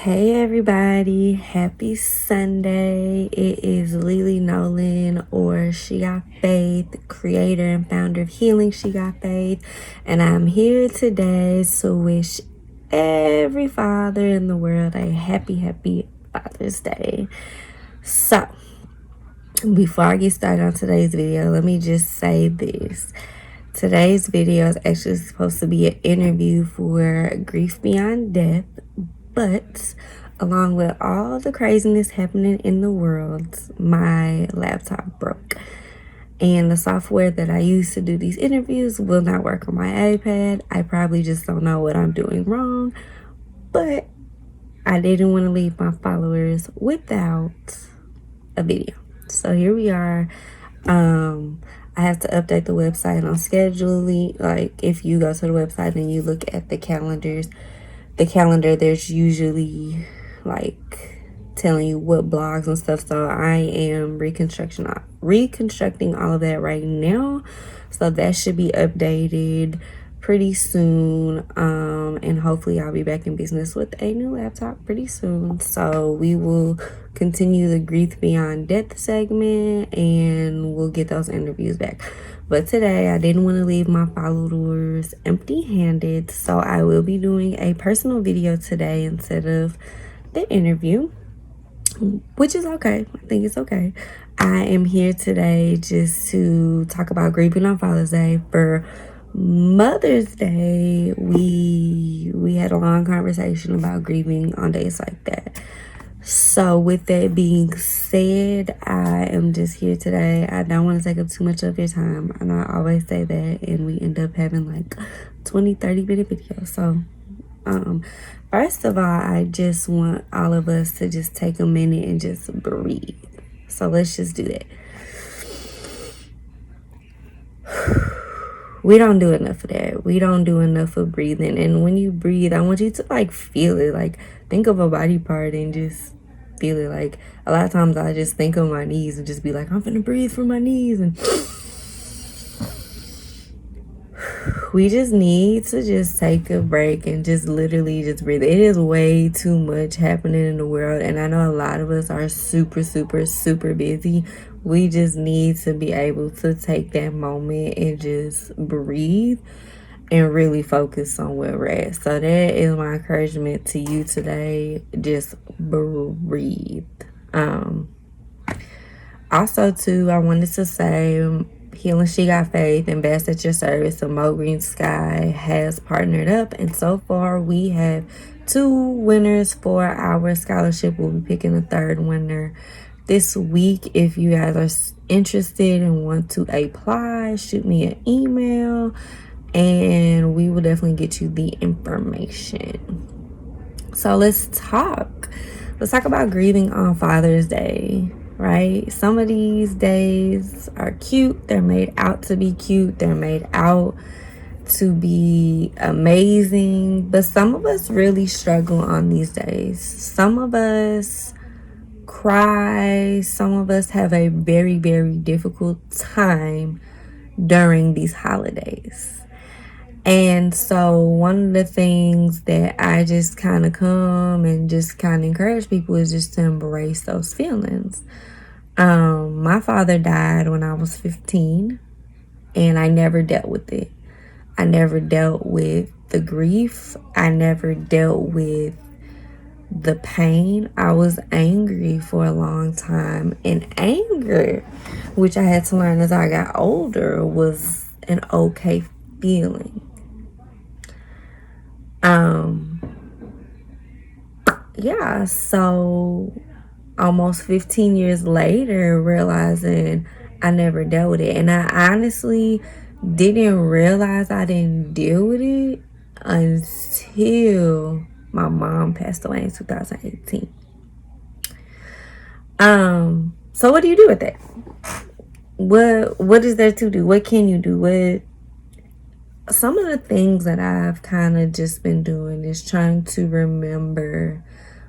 Hey everybody, happy Sunday. It is Lily Nolan, or She Got Faith, creator and founder of Healing She Got Faith, and I'm here today to wish every father in the world a happy Father's Day. So, before I get started on today's video, let me just say this. Today's video is actually supposed to be an interview for Grief Beyond Death, but along with all the craziness happening in the world, my laptop broke. And the software that I use to do these interviews will not work on my iPad. I probably just don't know what I'm doing wrong, but I didn't want to leave my followers without a video. So here we are. I have to update the website on scheduling. Like, if you go to the website and you look at the calendar, there's usually like telling you what blogs and stuff. So I am reconstructing all of that right now. So that should be updated pretty soon. And hopefully I'll be back in business with a new laptop pretty soon. So we will continue the Grief Beyond Death segment and we'll get those interviews back. But today I didn't want to leave my followers empty-handed, so I will be doing a personal video today instead of the interview, which is okay. I think it's okay. I am here today just to talk about grieving on Father's Day. For Mother's Day, we had a long conversation about grieving on days like that. So with that being said, I am just here today. I don't want to take up too much of your time. And I always say that, and we end up having like 20-30 minute videos. So first of all, I just want all of us to just take a minute and just breathe. So let's just do that. We don't do enough of that. We don't do enough of breathing. And when you breathe, I want you to like feel it. Like, think of a body part and just feel it. Like, a lot of times I just think of my knees and just be like, I'm finna breathe from my knees. And we just need to just take a break and just literally just breathe. It is way too much happening in the world. And I know a lot of us are super busy. We just need to be able to take that moment and just breathe and really focus on where we're at. So that is my encouragement to you today. Just breathe. Also too, I wanted to say Healing She Got Faith and Best at Your Service and Mo Green Sky has partnered up, and so far we have 2 winners for our scholarship. We'll be picking a 3rd winner this week. If you guys are interested and want to apply, shoot me an email and we will definitely get you the information. So let's talk about grieving on Father's Day, right? Some of these days are cute. They're made out to be cute. They're made out to be amazing. But some of us really struggle on these days. Some of us cry. Some of us have a very difficult time during these holidays. And so one of the things that I just kind of come and just kind of encourage people is just to embrace those feelings. My father died when I was 15 and I never dealt with it. I never dealt with the grief. I never dealt with the pain. I was angry for a long time, and anger, which I had to learn as I got older, was an okay feeling. Yeah, so almost 15 years later, realizing I never dealt with it. And I honestly didn't realize I didn't deal with it until my mom passed away in 2018. So what do you do with that? What is there to do? What can you do? Some of the things that I've kind of just been doing is trying to remember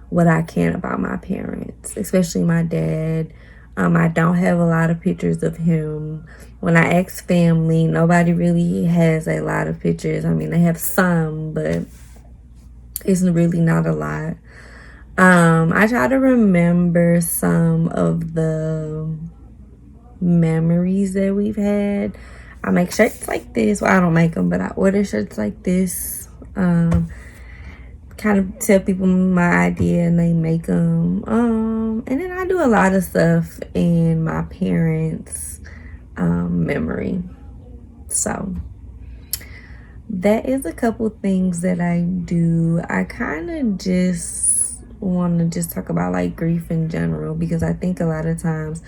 what I can about my parents, especially my dad. I don't have a lot of pictures of him. When I ask family, nobody really has a lot of pictures. I mean, they have some, but it's really not a lot. I try to remember some of the memories that we've had. I make shirts like this. Well, I don't make them, but I order shirts like this. Kind of tell people my idea and they make them. And then I do a lot of stuff in my parents' memory. So that is a couple things that I do. I kind of just want to just talk about like grief in general, because I think a lot of times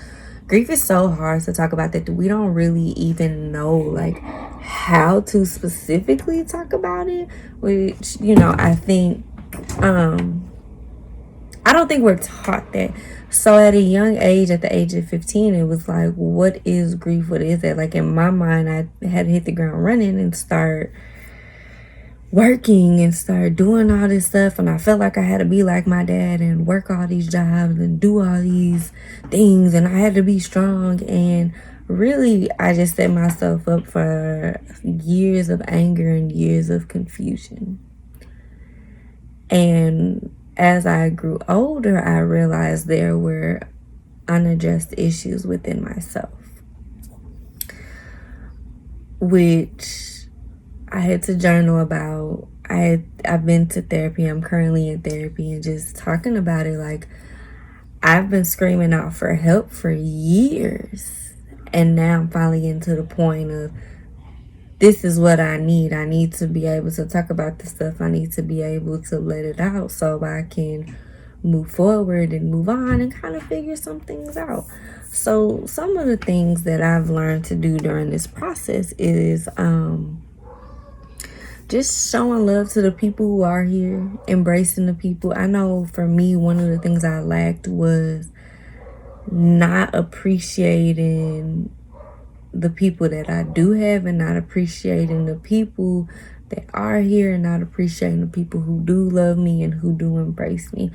grief is so hard to talk about that we don't really even know like how to specifically talk about it, which, you know, I think I don't think we're taught that. So at a young age, at the age of 15, it was like, what is grief? What is it? Like in my mind, I had to hit the ground running and start working and start doing all this stuff, and I felt like I had to be like my dad and work all these jobs and do all these things, and I had to be strong. And really, I just set myself up for years of anger and years of confusion. And as I grew older, I realized there were unaddressed issues within myself, which I had to journal about. I've been to therapy. I'm currently in therapy, and just talking about it, like I've been screaming out for help for years, and now I'm finally getting to the point of this is what I need. I need to be able to talk about this stuff. I need to be able to let it out so I can move forward and move on and kind of figure some things out. So some of the things that I've learned to do during this process is just showing love to the people who are here, embracing the people. I know for me, one of the things I lacked was not appreciating the people that I do have, and not appreciating the people that are here, and not appreciating the people who do love me and who do embrace me.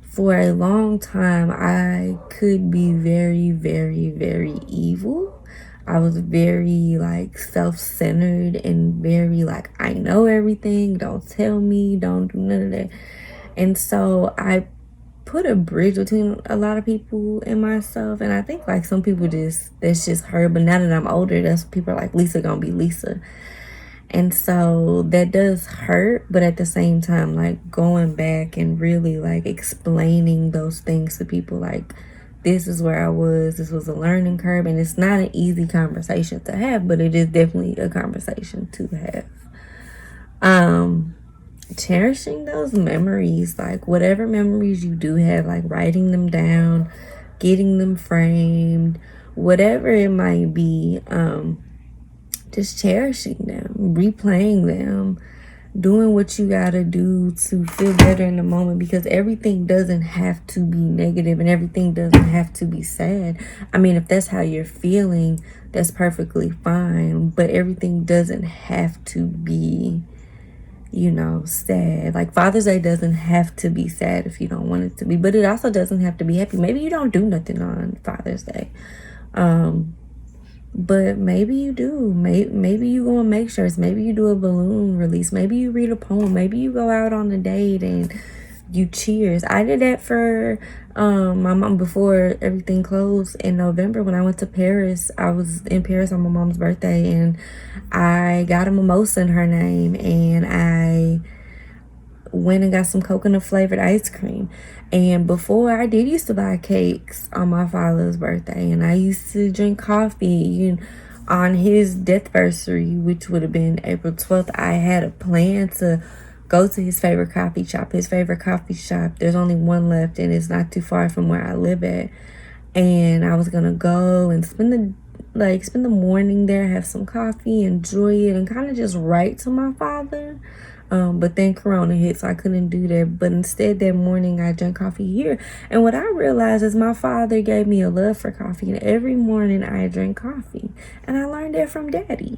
For a long time, I could be very, very, very evil. I was very like self-centered and very like, I know everything, don't tell me, don't do none of that. And so I put a bridge between a lot of people and myself, and I think like some people that's just her. But now that I'm older, that's people are like, Lisa gonna be Lisa. And so that does hurt, but at the same time, like going back and really like explaining those things to people, like this is where I was, this was a learning curve. And it's not an easy conversation to have, but it is definitely a conversation to have. Cherishing those memories, like whatever memories you do have, like writing them down, getting them framed, whatever it might be, just cherishing them, replaying them, doing what you gotta do to feel better in the moment, because everything doesn't have to be negative and everything doesn't have to be sad. I mean, if that's how you're feeling, that's perfectly fine, but everything doesn't have to be, you know, sad. Like Father's Day doesn't have to be sad if you don't want it to be, but it also doesn't have to be happy. Maybe you don't do nothing on Father's Day, but maybe you do. Maybe you go and make shirts. Maybe you do a balloon release. Maybe you read a poem. Maybe you go out on a date and you cheers. I did that for my mom before everything closed in November. When I went to Paris, I was in Paris on my mom's birthday, and I got a mimosa in her name, and I went and got some coconut flavored ice cream. And before, I did used to buy cakes on my father's birthday, and I used to drink coffee on his death anniversary, which would have been April 12th. I had a plan to go to his favorite coffee shop. His favorite coffee shop, there's only one left, and it's not too far from where I live at. And I was gonna go and spend the morning there, have some coffee, enjoy it, and kind of just write to my father. But then Corona hit, so I couldn't do that. But instead, that morning, I drank coffee here. And what I realized is my father gave me a love for coffee, and every morning I drink coffee. And I learned that from Daddy.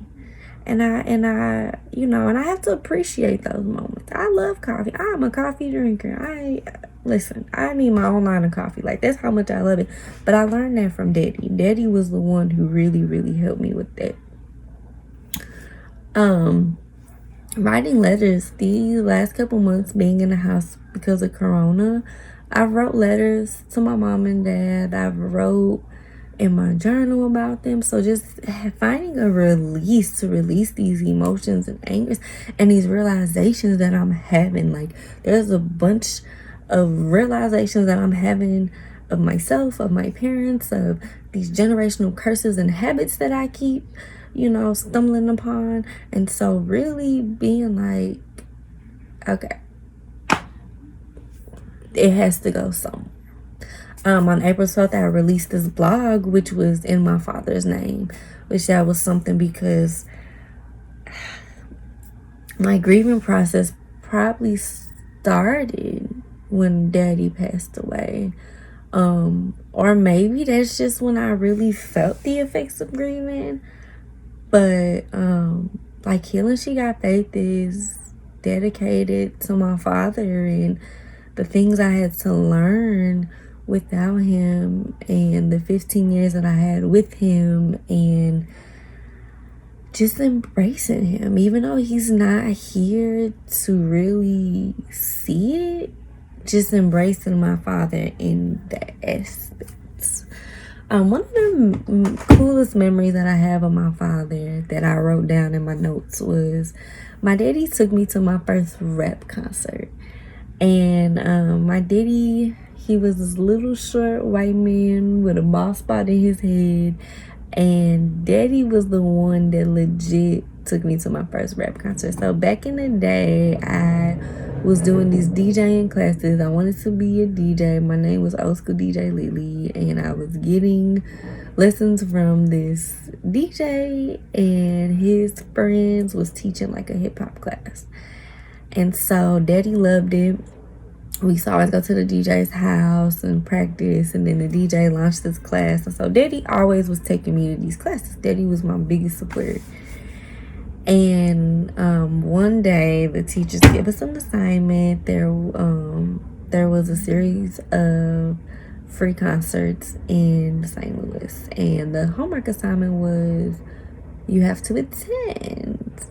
And I, you know, and I have to appreciate those moments. I love coffee. I'm a coffee drinker. Listen, I need my own line of coffee. Like, that's how much I love it. But I learned that from Daddy. Daddy was the one who really, really helped me with that. writing letters. These last couple months being in the house because of Corona, I wrote letters to my mom and dad. I wrote in my journal about them. So just finding a release to release these emotions and angers and these realizations that I'm having. Like, there's a bunch of realizations that I'm having of myself, of my parents, of these generational curses and habits that I keep, stumbling upon. And so really being like, okay, it has to go somewhere. On April 12th, I released this blog, which was in my father's name, which that was something because my grieving process probably started when Daddy passed away. Or maybe that's just when I really felt the effects of grieving. But, like, Healing She Got Faith is dedicated to my father and the things I had to learn without him and the 15 years that I had with him, and just embracing him, even though he's not here to really see it, just embracing my father in that aspect. One of the coolest memories that I have of my father that I wrote down in my notes was my daddy took me to my first rap concert. And my daddy, he was this little short white man with a bald spot in his head. And Daddy was the one that legit took me to my first rap concert. So back in the day, I was doing these DJing classes. I wanted to be a DJ. My name was Old School DJ Lily, and I was getting lessons from this DJ, and his friends was teaching like a hip-hop class. And so Daddy loved it. We used to always go to the DJ's house and practice, and then the DJ launched this class. And so Daddy always was taking me to these classes. Daddy was my biggest supporter. And one day the teachers gave us an assignment. There was a series of free concerts in St. Louis, and the homework assignment was you have to attend.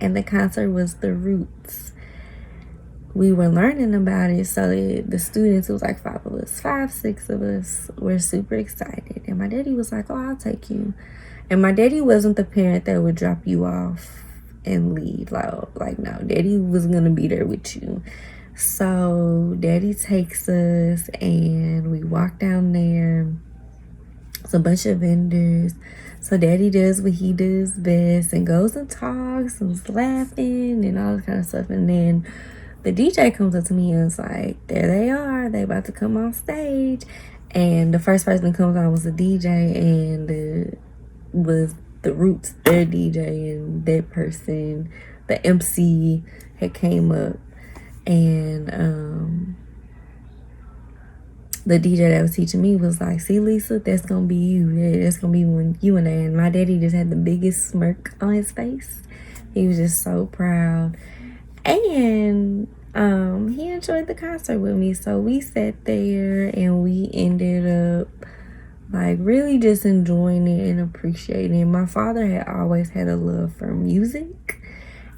And the concert was The Roots. We were learning about it, so the students, it was like 5 of us, 5, 6 of us, were super excited. And my daddy was like, oh, I'll take you. And my daddy wasn't the parent that would drop you off and leave. Like no, Daddy was going to be there with you. So Daddy takes us, and we walk down there. It's a bunch of vendors. So Daddy does what he does best and goes and talks and is laughing and all this kind of stuff. And then the DJ comes up to me and is like, there they are. They about to come on stage. And the first person that comes on was the DJ, and was The Roots, their DJ, and that person, the MC, had came up. And the DJ that was teaching me was like, see, Lisa, that's gonna be you. Yeah, that's gonna be when you and I. And my daddy just had the biggest smirk on his face. He was just so proud. And he enjoyed the concert with me. So we sat there and we ended up like really just enjoying it and appreciating it. My father had always had a love for music,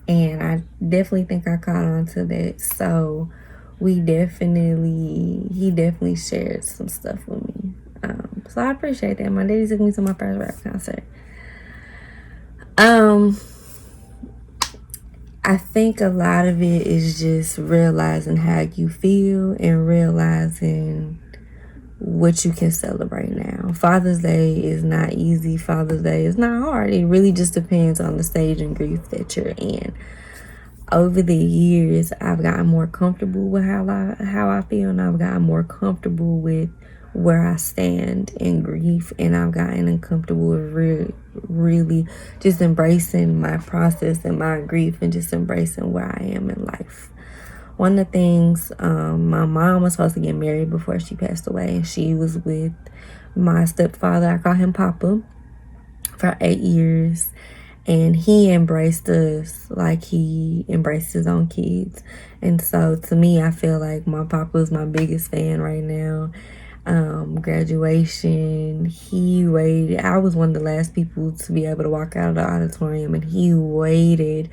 and I definitely think I caught on to that. So he definitely shared some stuff with me. So I appreciate that. My daddy took me to my first rap concert. I think a lot of it is just realizing how you feel and realizing what you can celebrate now. Father's Day is not easy. Father's Day is not hard. It really just depends on the stage and grief that you're in. Over the years, I've gotten more comfortable with how I feel, and I've gotten more comfortable with where I stand in grief, and I've gotten uncomfortable with really just embracing my process and my grief and just embracing where I am in life. One of the things, my mom was supposed to get married before she passed away, and she was with my stepfather. I call him Papa, for 8 years. And he embraced us like he embraced his own kids. And so to me, I feel like my papa is my biggest fan right now. Graduation, he waited. I was one of the last people to be able to walk out of the auditorium, and he waited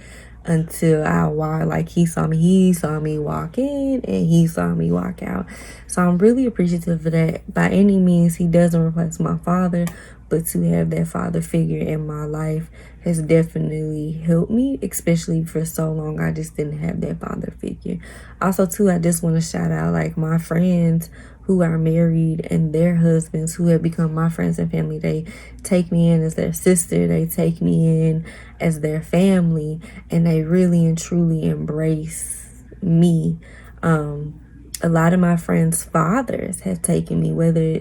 until I walk. Like he saw me walk in and he saw me walk out. So I'm really appreciative of that. By any means, he doesn't replace my father, but to have that father figure in my life has definitely helped me, especially for so long I just didn't have that father figure. Also too, I just want to shout out like my friends who are married and their husbands who have become my friends and family. They take me in as their sister, they take me in as their family, and they really and truly embrace me. A lot of my friends' fathers have taken me, whether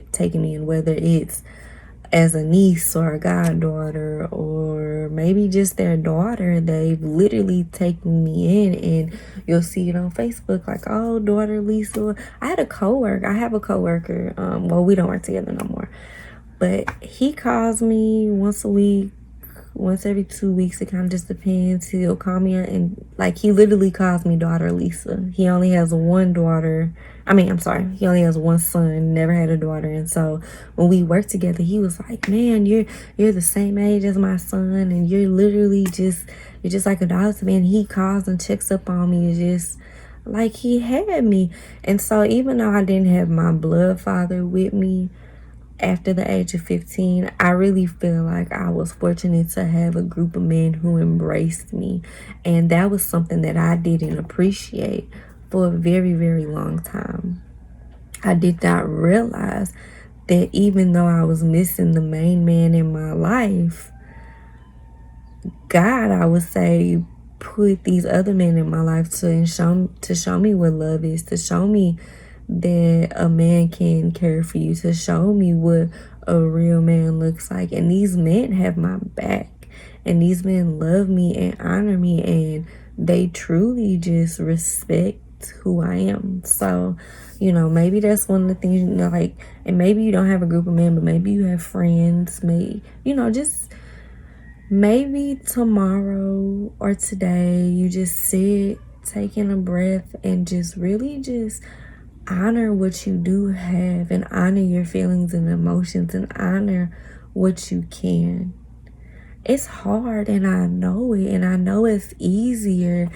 it's as a niece or a goddaughter or maybe just their daughter. They've literally taken me in, and you'll see it on Facebook like, oh, daughter Lisa. I have a coworker, well, we don't work together no more, but he calls me once a week, once every 2 weeks. It kind of just depends. He'll call me and like he literally calls me daughter Lisa. He only has one daughter. He only has one son, never had a daughter. And so when we worked together, he was like, man, you're the same age as my son, and you're just like a daughter to me. And he calls and checks up on me. It's just like he had me. And so even though I didn't have my blood father with me after the age of 15, I really feel like I was fortunate to have a group of men who embraced me. And that was something that I didn't appreciate for a very, very long time. I did not realize that even though I was missing the main man in my life, God, I would say, put these other men in my life to show me what love is, to show me that a man can care for you, to show me what a real man looks like. And these men have my back, and these men love me and honor me, and they truly just respect who I am. So, maybe that's one of the things, like, and maybe you don't have a group of men, but maybe you have friends, just maybe tomorrow or today you just sit, taking a breath, and just really just honor what you do have, and honor your feelings and emotions, and honor what you can. It's hard, and I know it, and I know it's easier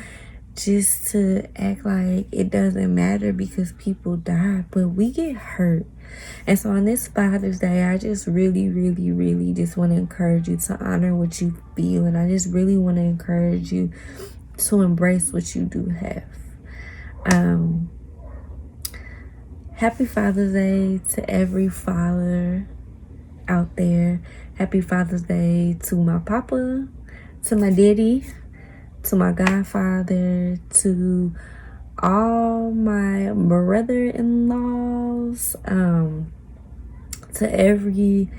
just to act like it doesn't matter because people die, but we get hurt. And so on this Father's Day, I just really, really, really just want to encourage you to honor what you feel, and I just really want to encourage you to embrace what you do have. Happy Father's Day to every father out there. Happy Father's Day to my papa, to my daddy, to my godfather, to all my brother-in-laws, to every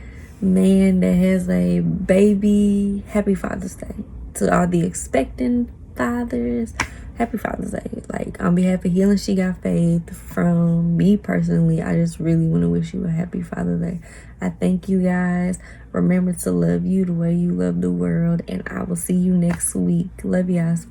man that has a baby. Happy Father's Day. To all the expectant fathers, happy Father's Day. Like, on behalf of Healing She Got Faith, from me personally, I just really want to wish you a happy Father's Day. I thank you guys. Remember to love you the way you love the world, and I will see you next week. Love you guys.